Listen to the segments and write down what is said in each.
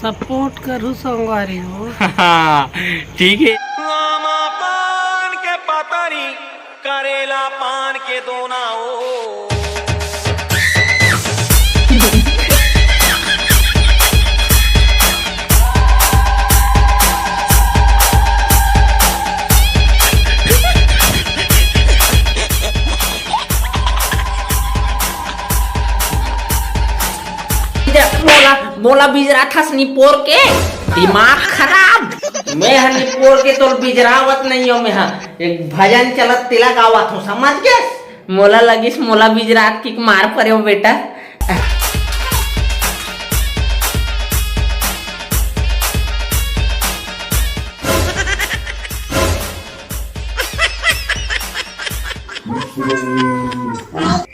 Support करूँ संगवारी हो। ठीक है। पान के पतरी करेला पान के दोना ओ। बोला बिजरा था निपोर के दिमाग खराब। मैं निपोर के तो बिजरावत नहीं हो। मैं एक भजन चलत तिलक आवत हूँ, समझ गए। मोला लगिस मोला बिजरात की मार पड़े हो बेटा।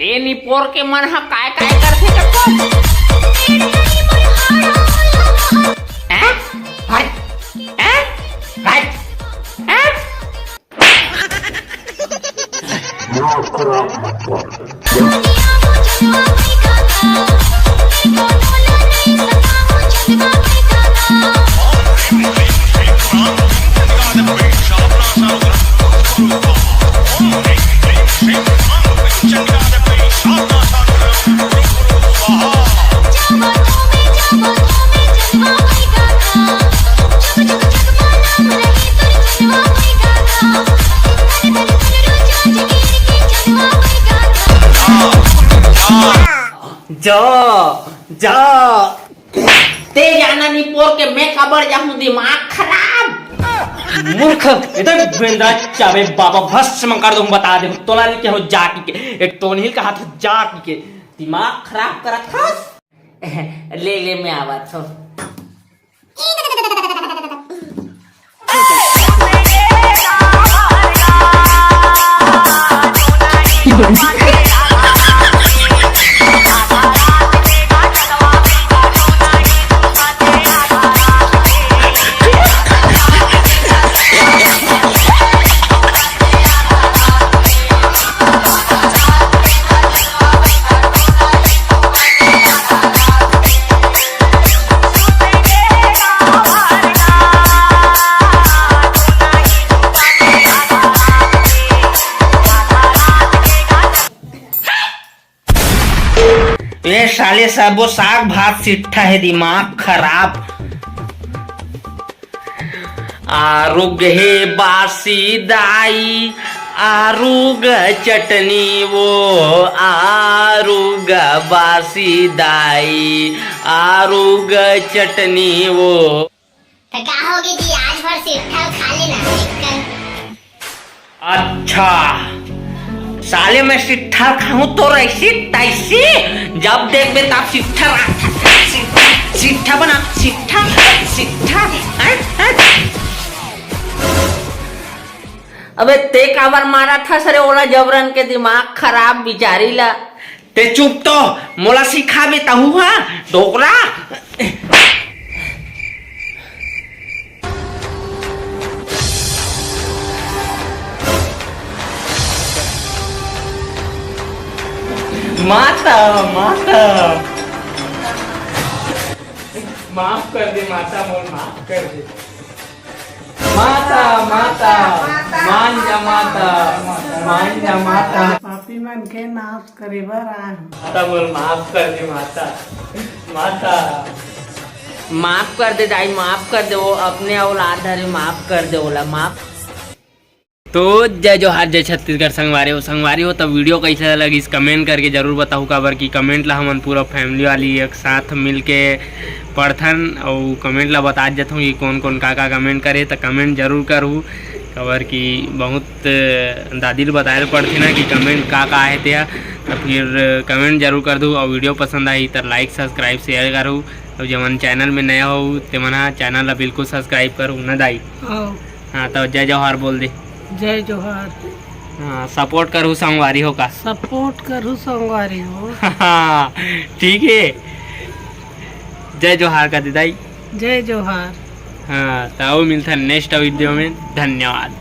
ए निपोर के मन हा काय काय करथे कतो जा ते जाना निपोर के मैं कबर जाऊं, दिमाग खराब। मूर्ख इधर बेंदा चाबे बाबा भस्म कर दूं, बता दे तोला के हो जाकी के एक तोनहिल का हाथ जाकी के दिमाग खराब करत हस। ले मैं आवत हो। ये साले सब वो साग भात सिट्ठा है, दिमाग खराब। आरुग है बासी दाई, आरुग चटनी वो, आरुग बासी दाई, आरुग चटनी वो। क्या होगी दी, आज भर सिट्ठा खा लेना। अच्छा साले मैं सिट्ठा खाऊं तो ऐसी तैसी, जब देख बे तब सिट्ठा बना सिट्ठा। अबे ते काबर मारा था सरे ओला जबरन के, दिमाग खराब बिचारी ला। ते चुप तो मोला सिखा बे तहु हा डोकरा। माता माता माफ कर दे माता, मोल माफ कर दे माता माता, मान जा माता, मान जा माता। पापी मन के नाश करे बर आए माता मोल माफ कर दे माता, माता माफ कर दे दाई, माफ कर दे। वो अपने औलाद हरे, माफ कर दे ओला, माफ। तो जय जोहार, जय छत्तीसगढ़ संगवारी हो। तब वीडियो कैसा लगी इस कमेंट करके जरूर बताऊँ। काबर की कमेंट ला हमन पूरा फैमिली वाली एक साथ मिल के पढ़थन और कमेंट ला बता देता हूँ कि कौन कौन का कमेंट करे, तो कमेंट जरूर करूँ। काबर की बहुत दादी ने बताए पड़ती ना कि कमेंट का है ते, तो फिर कमेंट जरूर कर दूँ। और वीडियो पसंद आई तो लाइक सब्सक्राइब शेयर करूँ। और जब चैनल में नया हो तो मना चैनल ला बिल्कुल सब्सक्राइब करूँ ना दाई। हाँ तो जय जोहार बोल दे। जय जोहार। हाँ सपोर्ट करूँ संगवारी हो का, सपोर्ट करूँ संगवारी हो। हाँ ठीक है। जय जोहार का दिदाई। जय जोहार। हाँ तो मिलता नेक्स्ट वीडियो में। धन्यवाद।